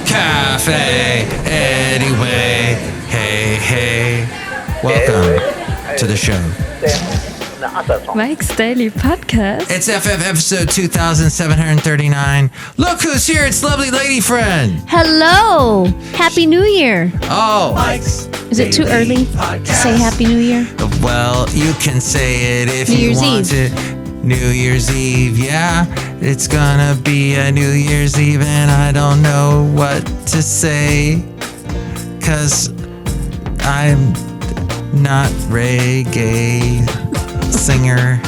Café Anyway. Hey. Welcome to the show. Mike's Daily Podcast. It's FF episode 2739. Look who's here. It's lovely lady friend. Hello. Happy New Year. Oh. Is it too early to say Happy New Year? Well, you can say it if New you Year's want to. New Year's Eve, yeah. It's gonna be a New Year's Eve and I don't know what to say. 'Cause I'm not reggae singer.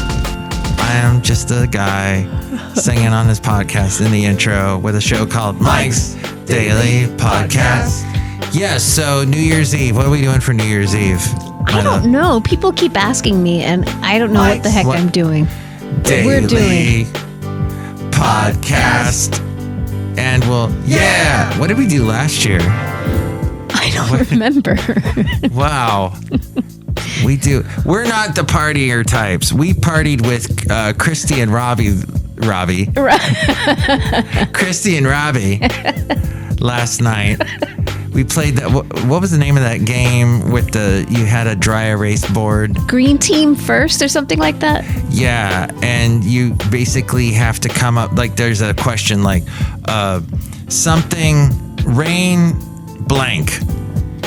I am just a guy singing on this podcast in the intro with a show called Mike's Daily Podcast. Yes, so New Year's Eve. What are we doing for New Year's Eve? I don't know. People keep asking me, and I don't know what the heck I'm doing. Daily Podcast. And yeah. What did we do last year? I don't remember. Wow. We're not the partier types. We partied with Christy and Robbie. Christy and Robbie last night. We played that. What was the name of that game with you had a dry erase board? Green team first or something like that? Yeah, and you basically have to come up, like there's a question like something rain blank.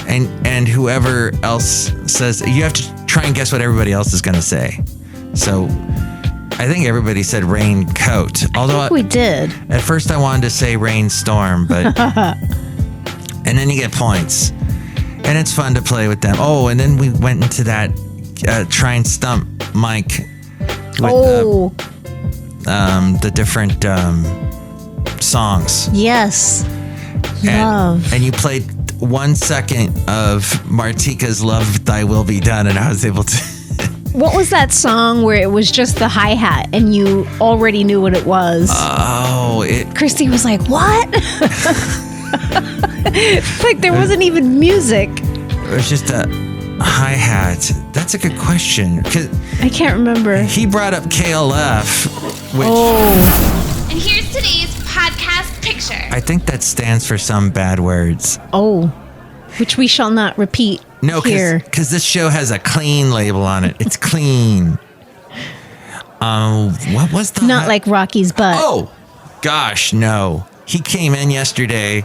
And whoever else says, you have to try and guess what everybody else is going to say. So I think everybody said raincoat. Although I think we did. At first I wanted to say rainstorm, but and then you get points. And it's fun to play with them. Oh, and then we went into that try and stump Mike with the different songs. Yes. Love. And you played 1 second of Martika's Love Thy Will Be Done, and I was able to. What was that song where it was just the hi-hat and you already knew what it was? Christy was like, what? Like there wasn't even music. It was just a hi-hat. That's a good question. I can't remember. He brought up KLF, which... And here's today's podcast picture. I think that stands for some bad words. Which we shall not repeat here. Because this show has a clean label on it. It's clean. What was the... Not like Rocky's butt. Oh, gosh, no. He came in yesterday.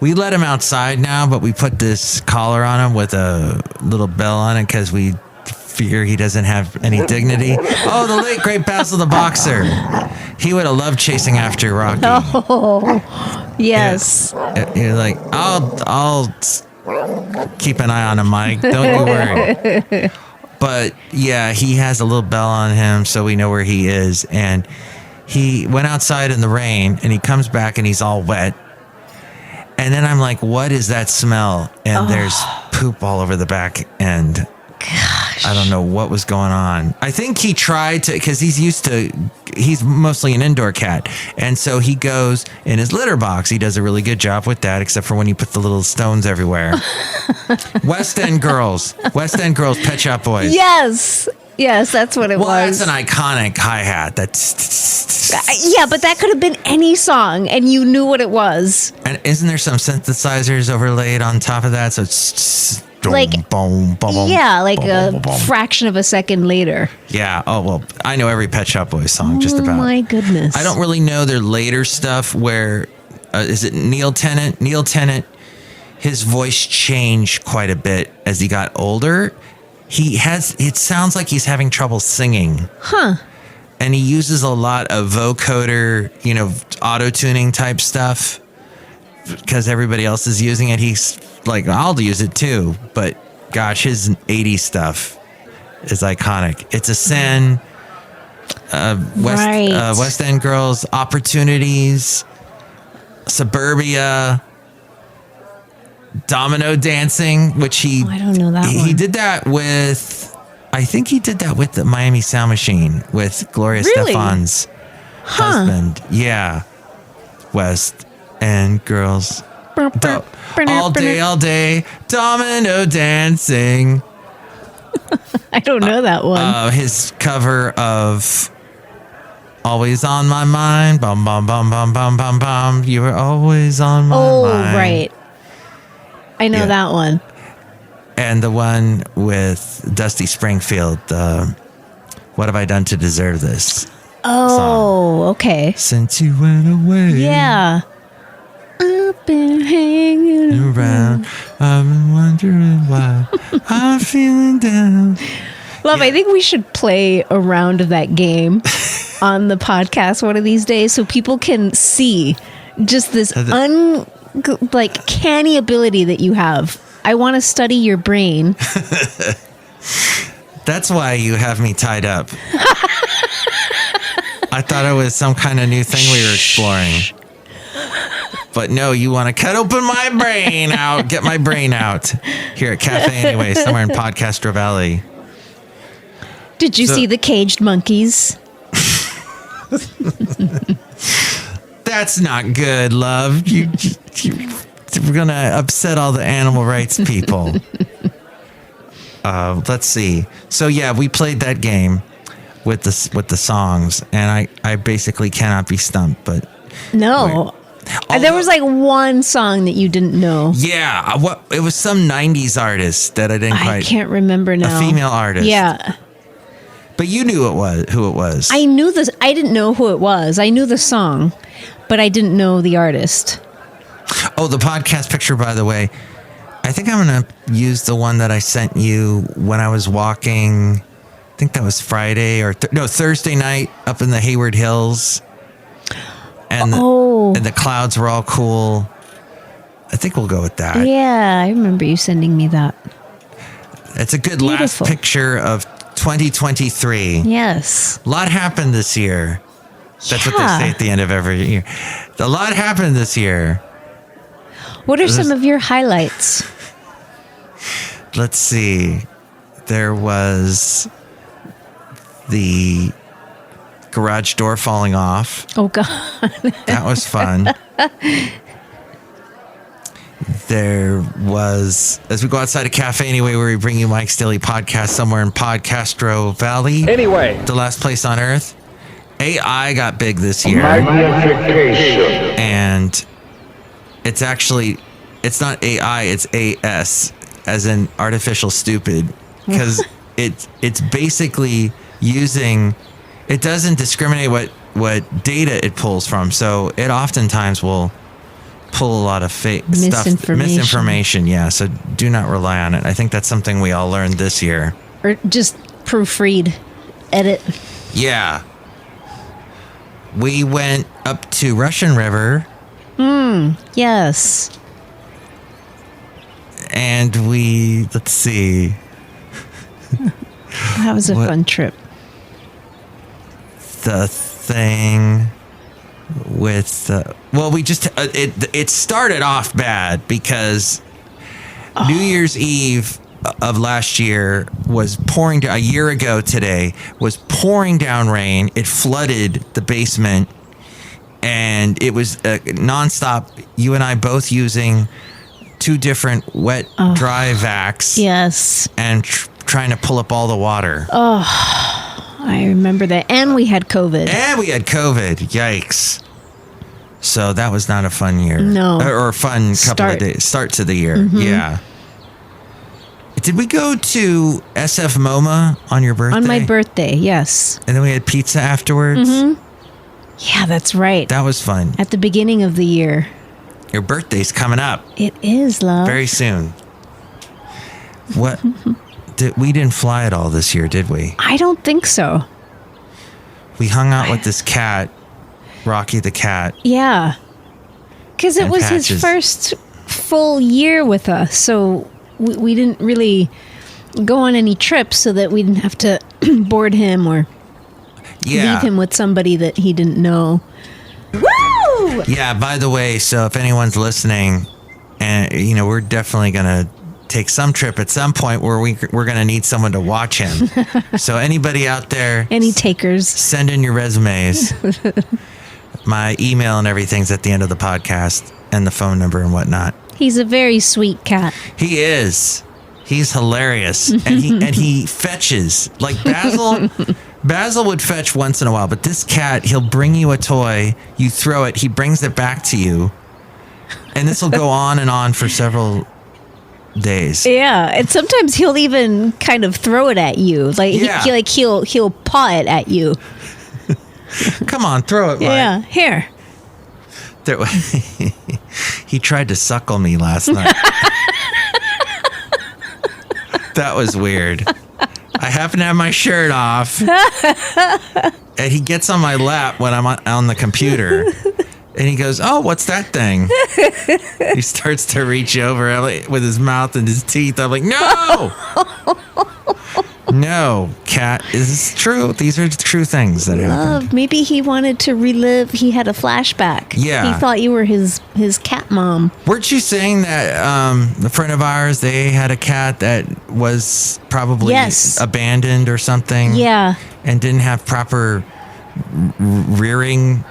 We let him outside now, but we put this collar on him with a little bell on it because we fear he doesn't have any dignity. Oh, the late great Basil the Boxer. He would have loved chasing after Rocky. Oh, yes. You're like, I'll keep an eye on him, Mike. Don't you worry. But yeah, he has a little bell on him, so we know where he is. And he went outside in the rain, and he comes back, and he's all wet. And then I'm like, what is that smell? And there's poop all over the back end. Gosh. I don't know what was going on. I think he tried to, because he's mostly an indoor cat. And so he goes in his litter box. He does a really good job with that, except for when you put the little stones everywhere. West End Girls, Pet Shop Boys. Yes, that's what it was. Well, that's an iconic hi-hat. Yeah, but that could have been any song, and you knew what it was. And isn't there some synthesizers overlaid on top of that? So it's... like a fraction of a second later. Yeah. Oh, well, I know every Pet Shop Boys song just about. Oh, my goodness. I don't really know their later stuff where, is it Neil Tennant? Neil Tennant, his voice changed quite a bit as he got older. It sounds like he's having trouble singing. Huh. And he uses a lot of vocoder, auto-tuning type stuff because everybody else is using it. He's like, I'll use it too, but gosh, his 80s stuff is iconic. It's a Sin, West End Girls, Opportunities, Suburbia, Domino Dancing, which I don't know that one. He did that with, I think he did that with the Miami Sound Machine with Gloria Stefan's husband. Yeah. West End Girls. All day, domino dancing. I don't know that one. His cover of Always on my mind. Bum, bum, bum, bum, bum, bum, bum. You were always on my mind. Oh, right. I know that one. And the one with Dusty Springfield, What Have I Done to Deserve This? Oh, song. Okay. Since you went away. Yeah. I've been hanging around. I've been wondering why I'm feeling down. Love, I think we should play a round of that game on the podcast one of these days so people can see just this canny ability that you have. I want to study your brain. That's why you have me tied up. I thought it was some kind of new thing we were exploring. But no, you want to cut open my brain out, get my brain out here at Café Anyway, somewhere in Podcastro Valley. Did you see the caged monkeys? That's not good, love. We're going to upset all the animal rights people. Let's see. So yeah, we played that game with the songs, and I basically cannot be stumped, but no. There was like one song that you didn't know. Yeah, it was some 90s artist that I didn't quite. I can't remember now. A female artist. Yeah. But you knew who it was. I knew this. I didn't know who it was. I knew the song, but I didn't know the artist. Oh, the podcast picture, by the way. I think I'm going to use the one that I sent you when I was walking. I think that was Friday or Thursday night up in the Hayward Hills. And the clouds were all cool. I think we'll go with that. Yeah, I remember you sending me that. It's a good Beautiful. Last picture of 2023. Yes. A lot happened this year. That's what they say at the end of every year. A lot happened this year. What are some of your highlights? Let's see. There was the garage door falling off. Oh, God. That was fun. There was, as we go outside of Café Anyway, where we bring you Mike's Daily Podcast somewhere in Podcastro Valley. Anyway. The last place on earth. AI got big this year. Magnification. And it's not AI, it's AS, as in artificial stupid. Because it's basically using, it doesn't discriminate what data it pulls from. So it oftentimes will pull a lot of fake misinformation. Yeah, so do not rely on it. I think that's something we all learned this year. Or just proofread, edit. Yeah. We went up to Russian River. Yes. And let's see. That was a fun trip. The thing with we just it started off bad because New Year's Eve of last year was pouring down. A year ago today was pouring down rain. It flooded the basement, and it was nonstop. You and I both using two different wet dry vacs. Yes, and trying to pull up all the water. I remember that. And we had COVID. Yikes. So that was not a fun year. No. Or a fun couple of days. Start to the year. Mm-hmm. Yeah. Did we go to SF MoMA on your birthday? On my birthday, yes. And then we had pizza afterwards? Mm-hmm. Yeah, that's right. That was fun. At the beginning of the year. Your birthday's coming up. It is, love. Very soon. What? We didn't fly at all this year, did we? I don't think so. We hung out with this cat, Rocky the cat. Yeah. Because it was Patches. his first full year with us, so we didn't really go on any trips so that we didn't have to board him or leave him with somebody that he didn't know. Woo! Yeah, by the way, so if anyone's listening, and we're definitely going to take some trip at some point where we're going to need someone to watch him. So anybody out there, any takers, send in your resumes. My email and everything's at the end of the podcast, and the phone number and whatnot. He's a very sweet cat. He is. He's hilarious. And he fetches. Like Basil Basil would fetch once in a while, but this cat, he'll bring you a toy, you throw it, he brings it back to you, and this will go on and on for several days. Yeah, and sometimes he'll even kind of throw it at you. Like he'll paw it at you. Come on, throw it. Yeah, Mike. Here. He tried to suckle me last night. That was weird. I happen to have my shirt off, and he gets on my lap when I'm on the computer, and he goes, "Oh, what's that thing?" He starts to reach over with his mouth and his teeth. I'm like, "No, no, cat. Is this true? These are true things that happened." Maybe he wanted to relive. He had a flashback. Yeah, he thought you were his cat mom. Weren't you saying that a friend of ours, they had a cat that was probably abandoned or something? Yeah, and didn't have proper rearing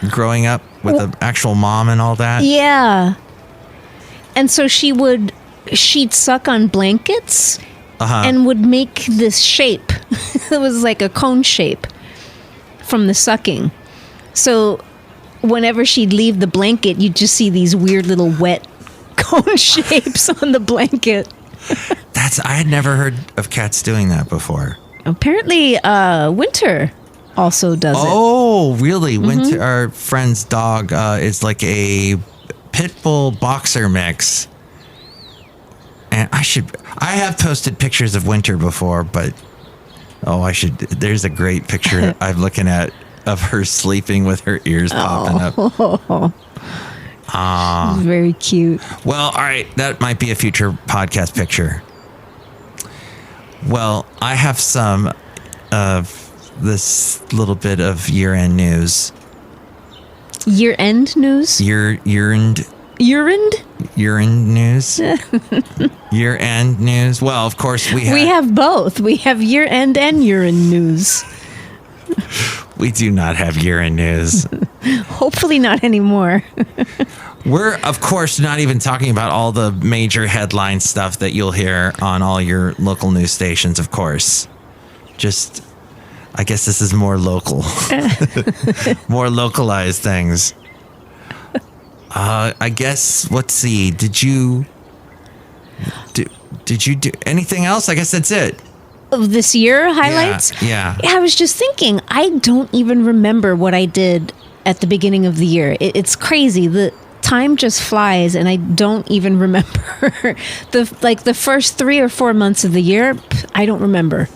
growing up with an actual mom and all that? Yeah. And so she'd suck on blankets and would make this shape. It was like a cone shape from the sucking. So whenever she'd leave the blanket, you'd just see these weird little wet cone shapes on the blanket. I had never heard of cats doing that before. Apparently, Winter also does it. Oh, really? Mm-hmm. Winter, our friend's dog, is like a pit bull boxer mix. And I have posted pictures of Winter before, but there's a great picture I'm looking at of her sleeping with her ears popping up. Very cute. Well, all right, that might be a future podcast picture. Well, I have some of this little bit of year-end news. Year-end news? Year-end news. Year-end news. Well, of course we have both. We have year-end and urine news. We do not have year-end news. Hopefully not anymore. We're, of course, not even talking about all the major headline stuff that you'll hear on all your local news stations, of course. Just, I guess this is more local. More localized things. I guess, let's see, did you do anything else? I guess that's it. Of this year highlights? Yeah. I was just thinking, I don't even remember what I did at the beginning of the year. It's crazy. The time just flies, and I don't even remember. the first 3 or 4 months of the year, I don't remember.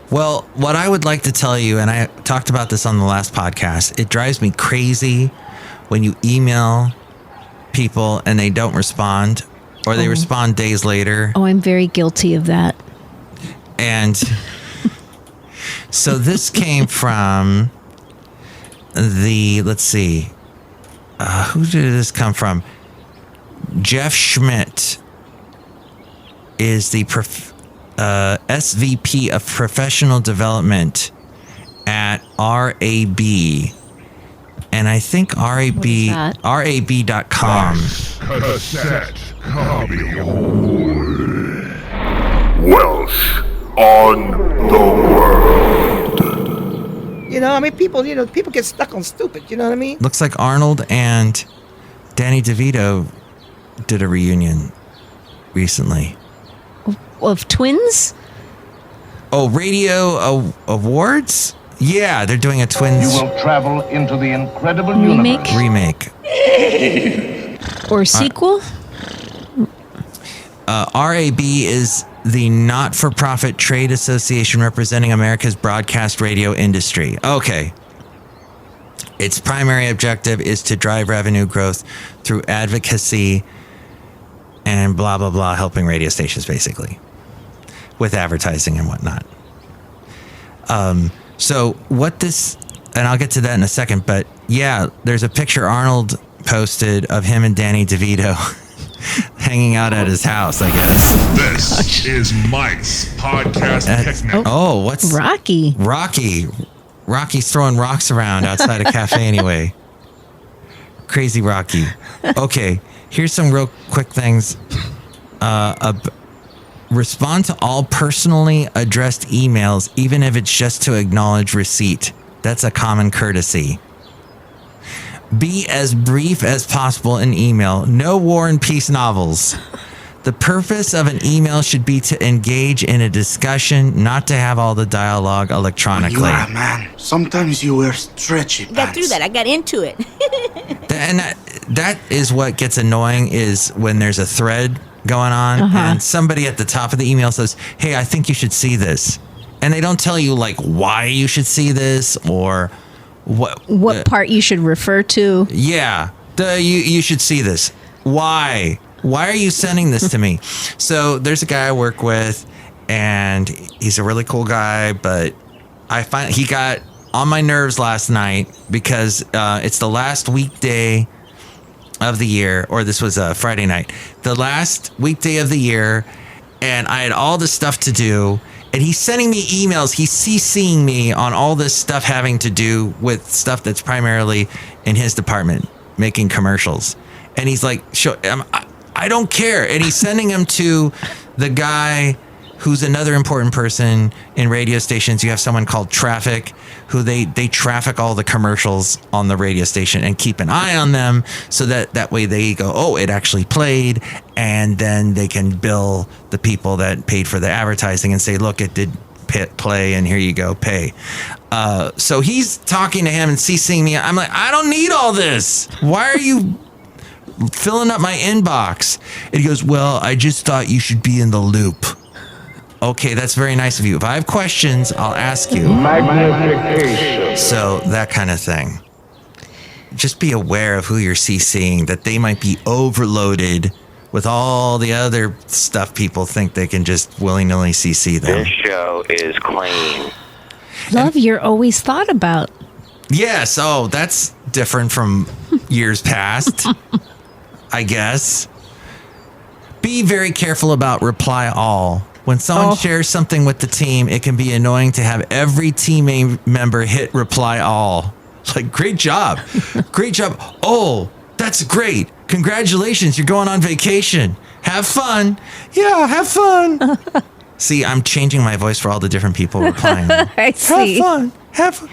Well, what I would like to tell you, and I talked about this on the last podcast, it drives me crazy when you email people and they don't respond, or they respond days later. Oh, I'm very guilty of that. And so this came from let's see, who did this come from? Jeff Schmidt is the SVP of Professional Development at RAB. And I think RAB.com. Cassette copy. Welsh on the world. You know, I mean, people get stuck on stupid. You know what I mean? Looks like Arnold and Danny DeVito did a reunion recently. Of twins? Oh, radio awards? Yeah, they're doing a twins. You will travel into the incredible universe. Remake. Or sequel? RAB is the not-for-profit trade association representing America's broadcast radio industry. Okay. Its primary objective is to drive revenue growth through advocacy and blah, blah, blah, helping radio stations, basically, with advertising and whatnot. So what this, and I'll get to that in a second, but yeah, there's a picture Arnold posted of him and Danny DeVito hanging out at his house, I guess. This is Mike's Podcast Picnic. Oh, what's Rocky? Rocky's throwing rocks around outside of Café Anyway. Crazy Rocky. Okay, here's some real quick things Respond to all personally addressed emails, even if it's just to acknowledge receipt. That's a common courtesy. Be as brief as possible in email. No War and Peace novels. The purpose of an email should be to engage in a discussion, not to have all the dialogue electronically. You are a man. Sometimes you wear stretchy pants. Got through that. I got into it. And that is what gets annoying, is when there's a thread going on and somebody at the top of the email says, hey, I think you should see this. And they don't tell you like why you should see this or what part you should refer to. Yeah. You should see this. Why? Why are you sending this to me? So there's a guy I work with, and he's a really cool guy, but I find he got on my nerves last night because it's the last weekday of the year, or this was a Friday night, the last weekday of the year, and I had all this stuff to do, and he's sending me emails. He's CCing me on all this stuff having to do with stuff that's primarily in his department, making commercials. And he's like, I don't care. And he's sending them to the guy who's another important person in radio stations. You have someone called Traffic, who they traffic all the commercials on the radio station and keep an eye on them so that way they go, oh, it actually played. And then they can bill the people that paid for the advertising and say, look, it did play and here you go, pay. So he's talking to him and CCing me. I'm like, I don't need all this. Why are you filling up my inbox? And he goes, well, I just thought you should be in the loop. Okay, that's very nice of you. If I have questions, I'll ask you. Magnification. So that kind of thing. Just be aware of who you're CCing, that they might be overloaded with all the other stuff people think they can just willy-nilly CC them. This show is clean. Love, you're always thought about. Yes, that's different from years past. I guess. Be very careful about reply all. When someone shares something with the team, it can be annoying to have every team member hit reply all. Like, great job. Great job. Oh, that's great. Congratulations. You're going on vacation. Have fun. Yeah, have fun. See, I'm changing my voice for all the different people replying. I see. Have fun.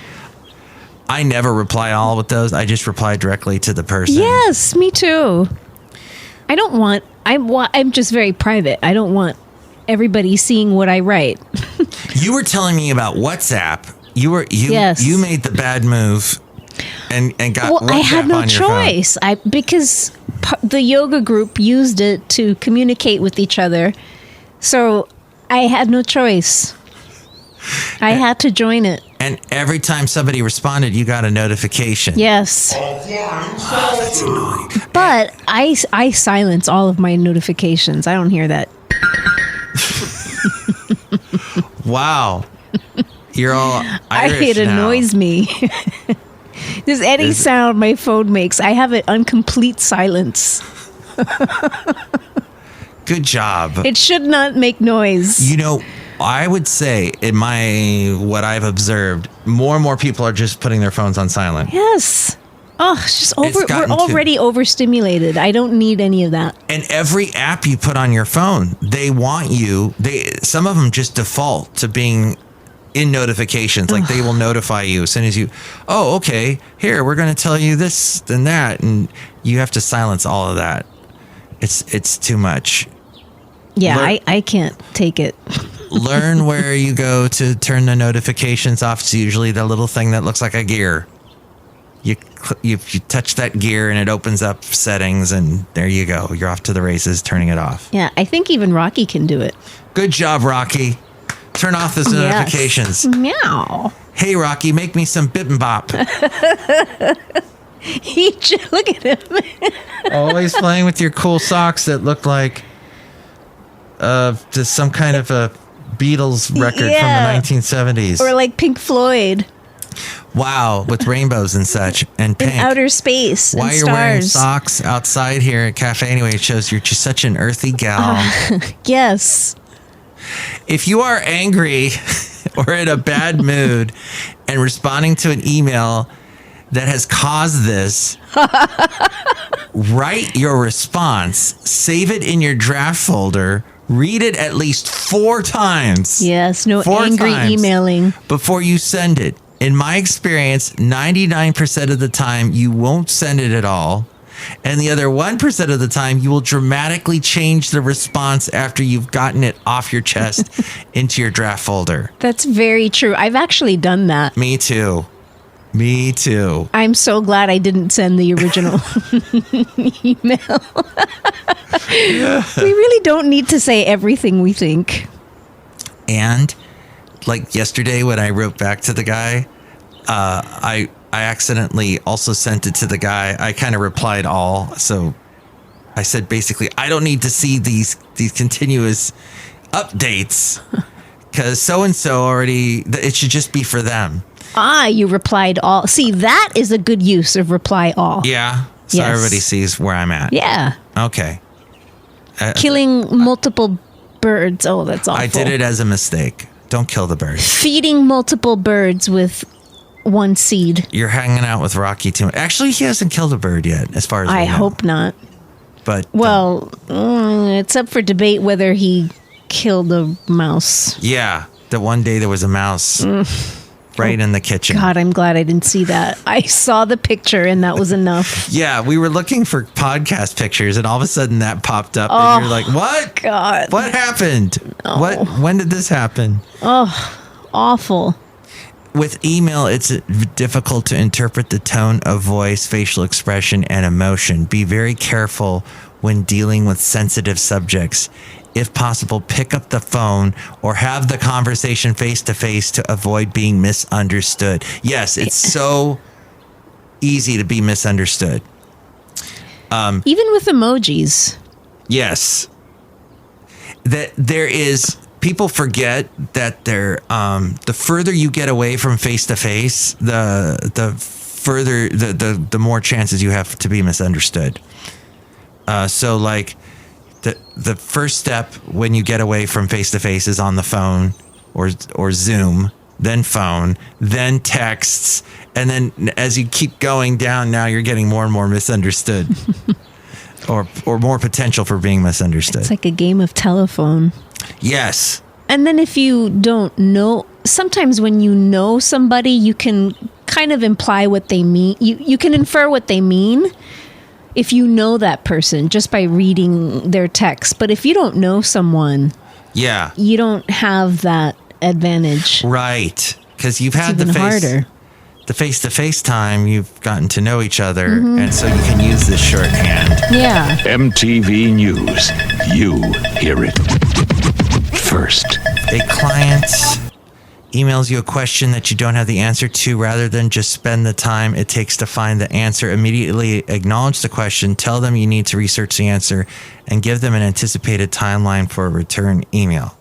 I never reply all with those. I just reply directly to the person. Yes, me too. I'm just very private. I don't want everybody seeing what I write. You were telling me about WhatsApp. You made the bad move and got WhatsApp I had no on your choice. Because the yoga group used it to communicate with each other. So I had no choice. I had to join it. And every time somebody responded, you got a notification. Yes. Oh, that's annoying. But I silence all of my notifications. I don't hear that. Wow. You're all Irish It annoys me. Just any sound my phone makes, I have it on complete silence. Good job. It should not make noise. You know, I would say what I've observed, more and more people are just putting their phones on silent. Yes. Oh, it's just we're to already overstimulated. I don't need any of that. And every app you put on your phone, they want you. Some of them just default to being in notifications. Like they will notify you as soon as you, oh, okay, here, we're going to tell you this and that. And you have to silence all of that. It's too much. Yeah, I can't take it. Learn where you go to turn the notifications off. It's usually the little thing that looks like a gear. You touch that gear and it opens up settings, and there you go. You're off to the races turning it off. Yeah, I think even Rocky can do it. Good job, Rocky. Turn off those notifications. Meow. Hey, Rocky, make me some bibimbap. Look at him. Always playing with your cool socks that look like just some kind of a Beatles record from the 1970s. Or like Pink Floyd. Wow, with rainbows and such, and pink. In outer space. Why and you're stars. wearing socks outside here at Café Anyway, it shows you're just such an earthy gal. Yes. If you are angry or in a bad mood and responding to an email that has caused this, write your response, save it in your draft folder, read it at least 4 times. Yes, no 4 angry times emailing. before you send it. In my experience, 99% of the time, you won't send it at all. And the other 1% of the time, you will dramatically change the response after you've gotten it off your chest into your draft folder. That's very true. I've actually done that. Me too. I'm so glad I didn't send the original email. We really don't need to say everything we think. And like yesterday when I wrote back to the guy, I accidentally also sent it to the guy. I kind of replied all. So I said, basically, I don't need to see these continuous updates because so-and-so already, it should just be for them. You replied all. See, that is a good use of reply all. Yeah. So Yes. everybody sees where I'm at. Yeah. Okay. Killing multiple birds. Oh, that's awful. I did it as a mistake. Don't kill the bird. Feeding multiple birds with one seed. You're hanging out with Rocky too much. Actually, he hasn't killed a bird yet, as far as I we know. hope not. But Well, it's up for debate whether he killed a mouse. yeah, that one day there was a mouse right in the kitchen. God, I'm glad I didn't see that. I saw the picture and that was enough. Yeah, we were looking for podcast pictures, and all of a sudden that popped up, and you're like, "What? God. What happened? What? When did this happen?" Awful. With email, it's difficult to interpret the tone of voice, facial expression, and emotion. Be very careful when dealing with sensitive subjects. If possible, pick up the phone or have the conversation face to face to avoid being misunderstood. Yes, it's so easy to be misunderstood. Even with emojis. Yes. That there is, people forget that the further you get away from face to face, the further, the more chances you have to be misunderstood. So like the first step when you get away from face to face is on the phone or Zoom, then phone, then texts. And then as you keep going down, now you're getting more and more misunderstood. or more potential for being misunderstood. It's like a game of telephone. Yes. And then if you don't know, sometimes when you know somebody, you can kind of imply what they mean. You can infer what they mean if you know that person just by reading their text. But if you don't know someone, Yeah. you don't have that advantage. Right. Because you've had It's even harder. the face-to-face time, you've gotten to know each other, and so you can use this shorthand. Yeah. MTV News. You hear it first. A client emails you a question that you don't have the answer to. Rather than just spend the time it takes to find the answer, immediately acknowledge the question, tell them you need to research the answer, and give them an anticipated timeline for a return email.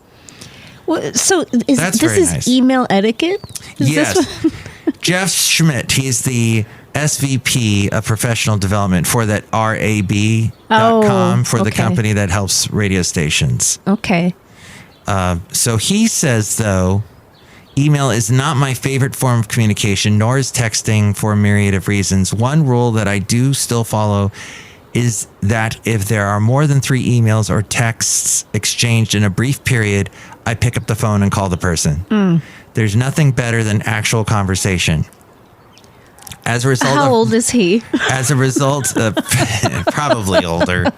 Well, so That's this very is nice. email etiquette? Is Yes. this what- Jeff Schmidt, he's the SVP of professional development for that RAB.com for the okay. company that helps radio stations. Okay. So he says, though, email is not my favorite form of communication, nor is texting, for a myriad of reasons. One rule that I do still follow is that if there are more than 3 emails or texts exchanged in a brief period, I pick up the phone and call the person. There's nothing better than actual conversation. As a result How old is he? As a result of probably older.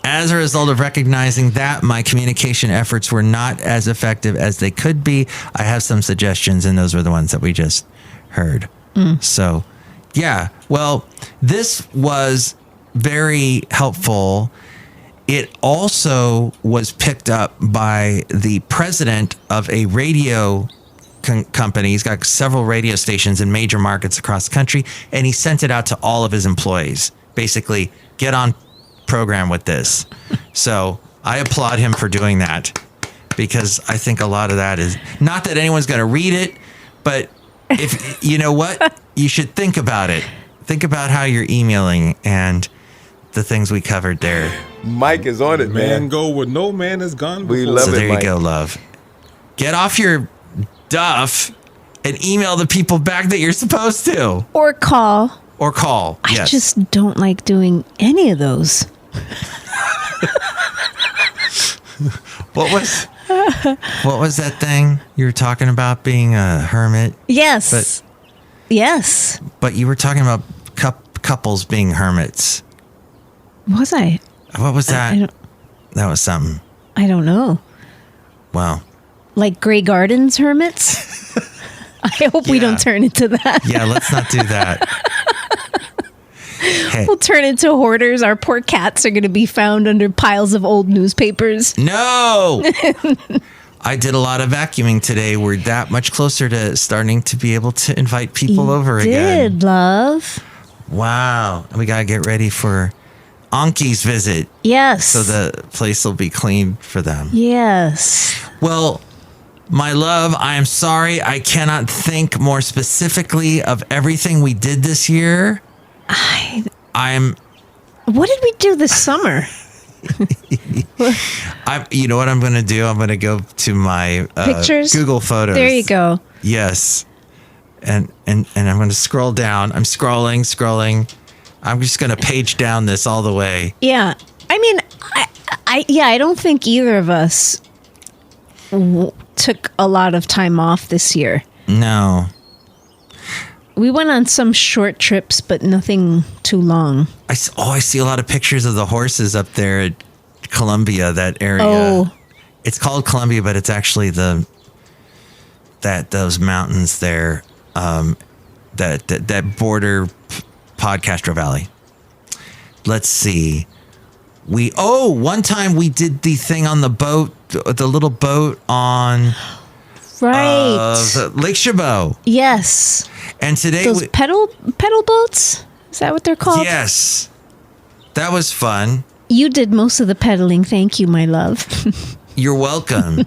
As a result of recognizing that my communication efforts were not as effective as they could be, I have some suggestions, and those were the ones that we just heard. So, yeah. Well, this was very helpful. It also was picked up by the president of a radio company. He's got several radio stations in major markets across the country, and he sent it out to all of his employees. Basically, get on program with this. So I applaud him for doing that, because I think a lot of that is not that anyone's going to read it, but if you know what, you should think about it. Think about how you're emailing and the things we covered there. Mike is on it, man. Go where no man has gone before. We love So it, there Mike. you go, love. Get off your duff and email the people back that you're supposed to. Or call. Or call. I Yes. just don't like doing any of those. What was that thing you were talking about being a hermit? Yes. Yes. But you were talking about couples being hermits. Was I? What was that? That was something. I don't know. Wow. Like Grey Gardens hermits? I hope we don't turn into that. Yeah, let's not do that. Hey. We'll turn into hoarders. Our poor cats are going to be found under piles of old newspapers. No! I did a lot of vacuuming today. We're that much closer to starting to be able to invite people over again. Did, love. Wow. We got to get ready for Anki's visit. Yes. So the place will be clean for them. Yes. Well, my love, I am sorry. I cannot think more specifically of everything we did this year. What did we do this summer? You know what I'm going to do? I'm going to go to my pictures, Google Photos. There you go. Yes, and I'm going to scroll down. I'm scrolling. I'm just going to page down this all the way. Yeah, I mean, I don't think either of us took a lot of time off this year. No. We went on some short trips, but nothing too long. I see a lot of pictures of the horses up there at Columbia, that area. Oh. It's called Columbia, but it's actually those mountains there that border Podcastro Valley. Let's see. One time we did the thing on the boat, the little boat on Lake Chabot. Yes. And today those pedal boats? Is that what they're called? Yes. That was fun. You did most of the pedaling. Thank you, my love. You're welcome.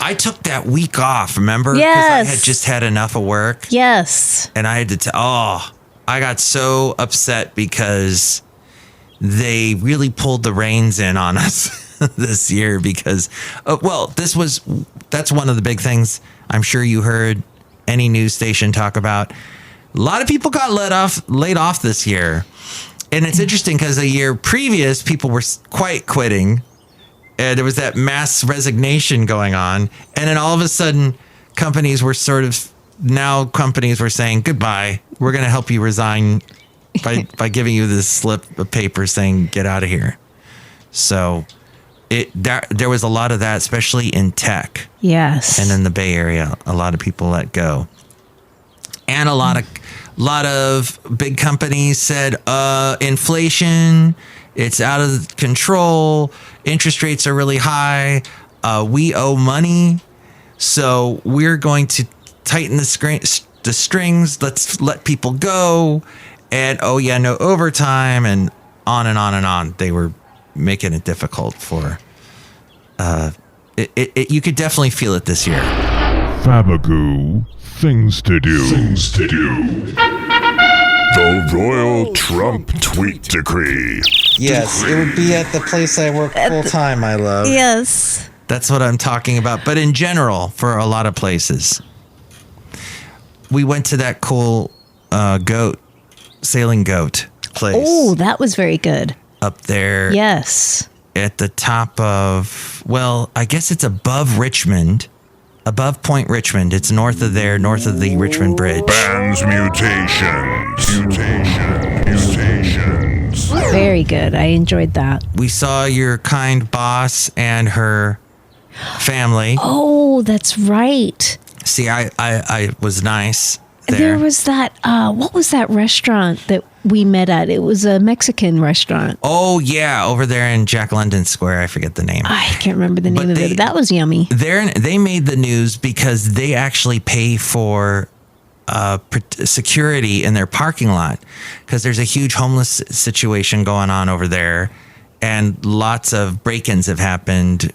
I took that week off, remember? Yes. Because I had just had enough of work. Yes. And I had to I got so upset because they really pulled the reins in on us this year because, that's one of the big things I'm sure you heard any news station talk about. A lot of people got laid off this year. And it's interesting because a year previous, people were quite quitting. And there was that mass resignation going on. And then all of a sudden, companies were saying, goodbye. We're going to help you resign by giving you this slip of paper saying, get out of here. So there was a lot of that, especially in tech. Yes. And in the Bay Area, a lot of people let go. And a lot of big companies said, inflation, it's out of control. Interest rates are really high. We owe money. So we're going to tighten the strings. Let's let people go. And, no overtime, and on and on and on. They were making it difficult for... you could definitely feel it this year. Fabagoo, things to do. The Royal Trump Tweet Decree. Yes, it would be at the place I work full time, my love. Yes. That's what I'm talking about. But in general, for a lot of places. We went to that cool sailing goat place. Oh, that was very good. Up there. Yes. At the top of, I guess it's above Richmond. Above Point Richmond. It's north of the Richmond Bridge. Band's mutations. Very good. I enjoyed that. We saw your kind boss and her family. Oh, that's right. See, I was nice there. There was that, what was that restaurant that we met at? It was a Mexican restaurant. Oh, yeah, over there in Jack London Square. I forget the name. I can't remember the name of it. That was yummy. They made the news because they actually pay for security in their parking lot because there's a huge homeless situation going on over there, and lots of break-ins have happened.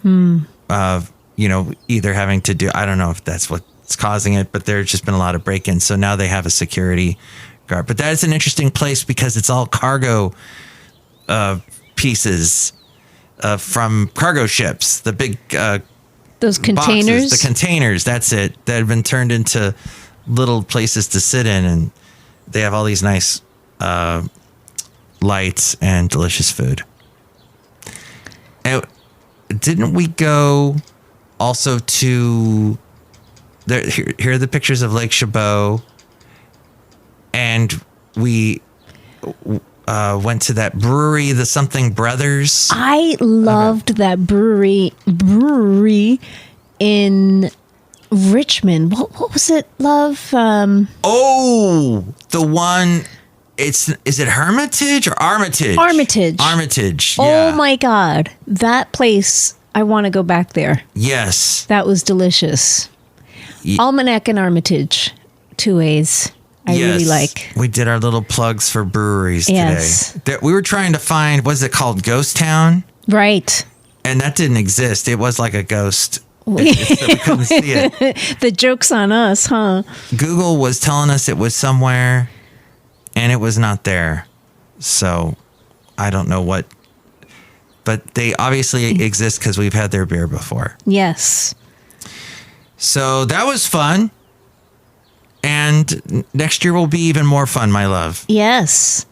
Either having to do, I don't know if that's what's causing it, but there's just been a lot of break-ins. So now they have a security guard. But that is an interesting place because it's all cargo pieces from cargo ships, the big those containers. Boxes, the containers, that's it, that have been turned into little places to sit in, and they have all these nice lights and delicious food. And didn't we go also to there? Here are the pictures of Lake Chabot, and we went to that brewery, the Something Brothers. I loved that brewery in Richmond. What was it, love? The one. Is it Hermitage or Armitage? Armitage. Yeah. Oh my God, that place! I want to go back there. Yes, that was delicious. Almanac and Armitage, 2 A's. I really like. We did our little plugs for breweries today. We were trying to find, what's it called? Ghost Town? Right. And that didn't exist. It was like a ghost. We couldn't see it. The joke's on us, huh? Google was telling us it was somewhere, and it was not there. So I don't know what. But they obviously exist because we've had their beer before. Yes. So that was fun. And next year will be even more fun, my love. Yes.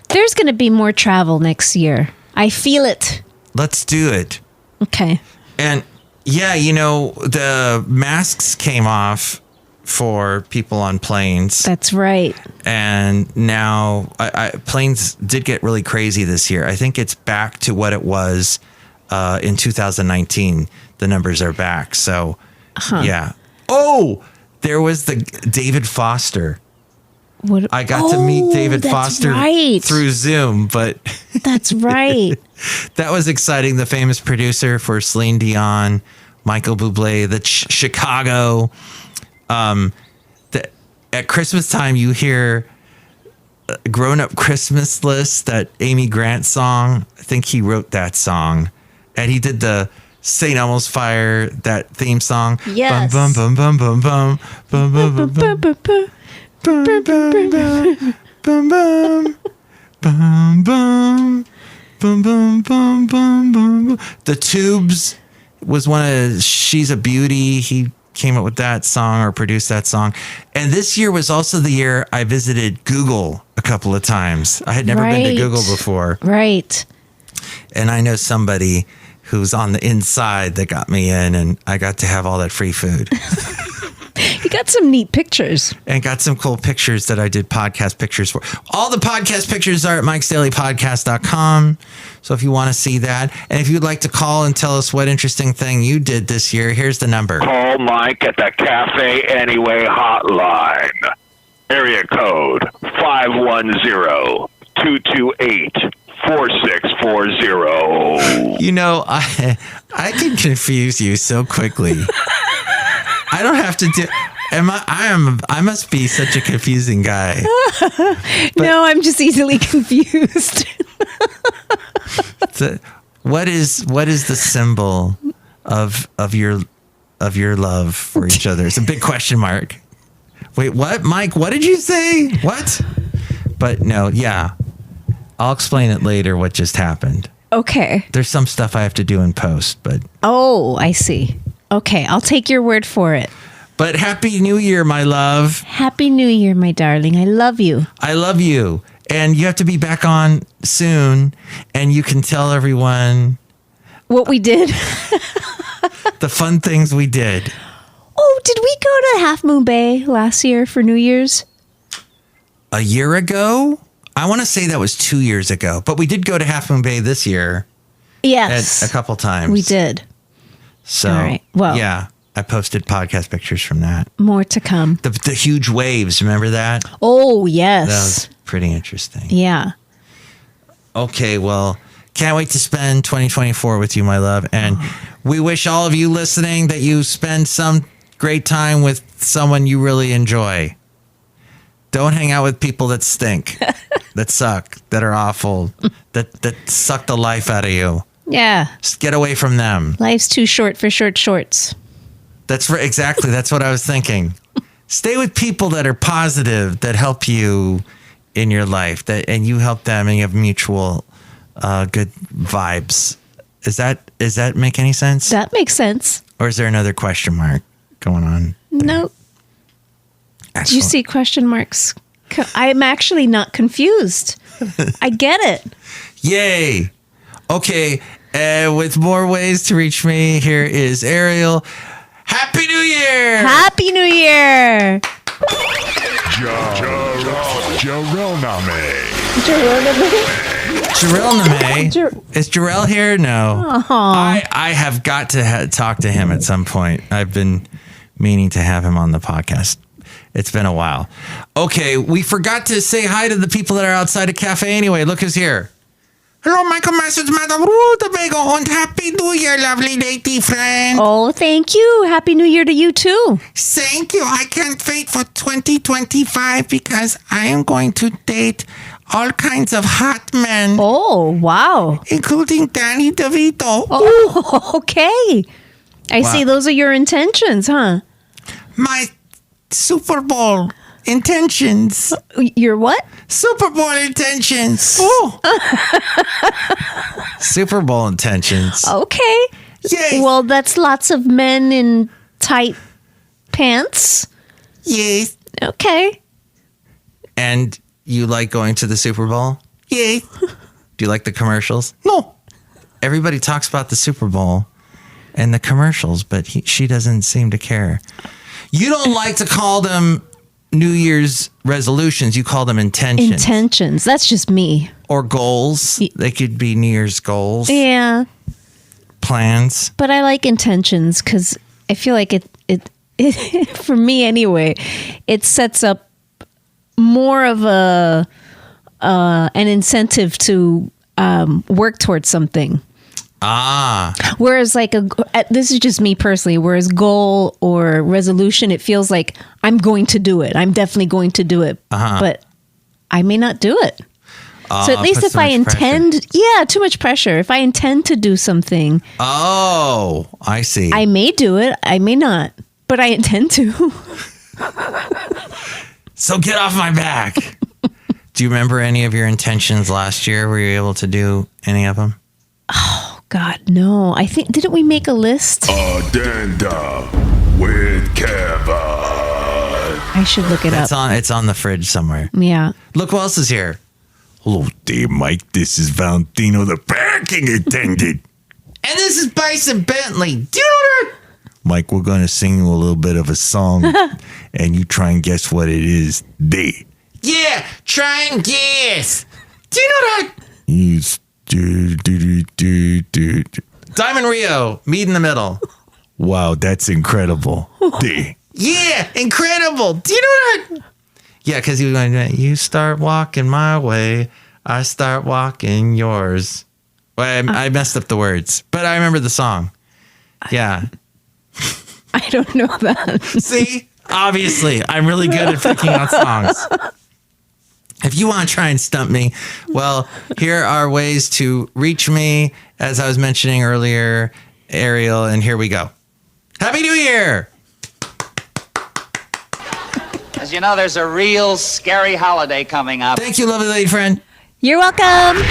There's going to be more travel next year. I feel it. Let's do it. Okay. And yeah, the masks came off for people on planes. That's right. And now planes did get really crazy this year. I think it's back to what it was in 2019. The numbers are back. So, yeah. Oh, there was the David Foster. I got to meet David Foster through Zoom, but that's right. That was exciting. The famous producer for Celine Dion, Michael Bublé, the Chicago. At Christmas time, you hear Grown Up Christmas List, that Amy Grant song. I think he wrote that song, and he did the St. Elmo's Fire, that theme song. Yes. Bum bum bum bum bum bum bum bum bum bum bum bum bum bum bum bum bum. The Tubes was one of She's a Beauty. He came up with that song or produced that song. And this year was also the year I visited Google a couple of times. I had never been to Google before. Right. And I know somebody who's on the inside that got me in, and I got to have all that free food. You got some neat pictures. And got some cool pictures that I did podcast pictures for. All the podcast pictures are at mikesdailypodcast.com. So if you want to see that, and if you'd like to call and tell us what interesting thing you did this year, here's the number. Call Mike at the Café Anyway hotline. Area code 510-228-4640. I can confuse you so quickly. I don't have to do. I must be such a confusing guy. No, I'm just easily confused. What is the symbol of your love for each other? It's a big question mark. Wait, what, Mike? What did you say? What? But no, yeah. I'll explain it later what just happened. Okay. There's some stuff I have to do in post, but... Oh, I see. Okay, I'll take your word for it. But Happy New Year, my love. Happy New Year, my darling. I love you. I love you. And you have to be back on soon, and you can tell everyone... What we did. The fun things we did. Oh, did we go to Half Moon Bay last year for New Year's? A year ago? I want to say that was 2 years ago, but we did go to Half Moon Bay this year. Yes. A couple times. We did. So, all right. Well, yeah, I posted podcast pictures from that. More to come. The huge waves, remember that? Oh, yes. That was pretty interesting. Yeah. Okay, well, can't wait to spend 2024 with you, my love. And we wish all of you listening that you spend some great time with someone you really enjoy. Don't hang out with people that stink, that suck, that are awful, that suck the life out of you. Yeah. Just get away from them. Life's too short for short shorts. That's right. Exactly. That's what I was thinking. Stay with people that are positive, that help you in your life, and you help them, and you have mutual good vibes. Does that make any sense? That makes sense. Or is there another question mark going on there? Nope. Do you see question marks? I'm actually not confused. I get it. Yay. Okay. With more ways to reach me, here is Ariel. Happy New Year! Happy New Year! Jarrell Name. Jarrell Name. Is Jarrell here? No. I have got to talk to him at some point. I've been meaning to have him on the podcast. It's been a while. Okay, we forgot to say hi to the people that are outside of Café Anyway. Look who's here. Hello, Michael Masters, Madame Rootabega, and Happy New Year, lovely lady friend. Oh, thank you. Happy New Year to you, too. Thank you. I can't wait for 2025 because I am going to date all kinds of hot men. Oh, wow. Including Danny DeVito. Oh, okay. I see those are your intentions, huh? My Super Bowl intentions. Your what? Super Bowl intentions. Oh. Super Bowl intentions. Okay. Yes. Well, that's lots of men in tight pants. Yes. Okay. And you like going to the Super Bowl? Yes. Do you like the commercials? No. Everybody talks about the Super Bowl and the commercials, but she doesn't seem to care. You don't like to call them New Year's resolutions. You call them intentions. Intentions. That's just me. Or goals. They could be New Year's goals. Yeah. Plans. But I like intentions because I feel like it for me anyway, it sets up more of an incentive to work towards something. Whereas this is just me personally, whereas goal or resolution, it feels like I'm going to do it. I'm definitely going to do it. But I may not do it. So at least if I intend, too much pressure. If I intend to do something. Oh, I see. I may do it. I may not, but I intend to. So get off my back. Do you remember any of your intentions last year? Were you able to do any of them? Oh, God, no. I think, didn't we make a list? Addenda with Kevin. I should look it up. It's on the fridge somewhere. Yeah. Look who else is here. Hello there, Mike. This is Valentino, the parking attendant. And this is Bison Bentley. Do you know that? Mike, we're going to sing you a little bit of a song, and you try and guess what it is. Yeah, try and guess. Do you know that? It's Diamond Rio, meet in the middle. Wow, that's incredible. Yeah, incredible. Do you know that? Yeah, because you were going, you start walking my way, I start walking yours. Well, I messed up the words, but I remember the song. Yeah. I don't know that. See? Obviously, I'm really good at picking out songs. If you want to try and stump me, well, here are ways to reach me, as I was mentioning earlier, Ariel, and here we go. Happy New Year! As you know, there's a real scary holiday coming up. Thank you, lovely lady friend. You're welcome.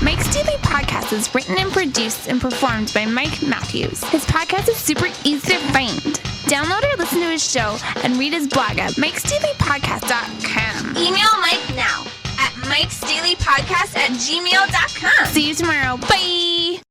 Mike's Daily Podcast is written and produced and performed by Mike Matthews. His podcast is super easy to find. Download or listen to his show and read his blog at mikesdailypodcast.com. Email Mike now at mikesdailypodcast@gmail.com. See you tomorrow. Bye!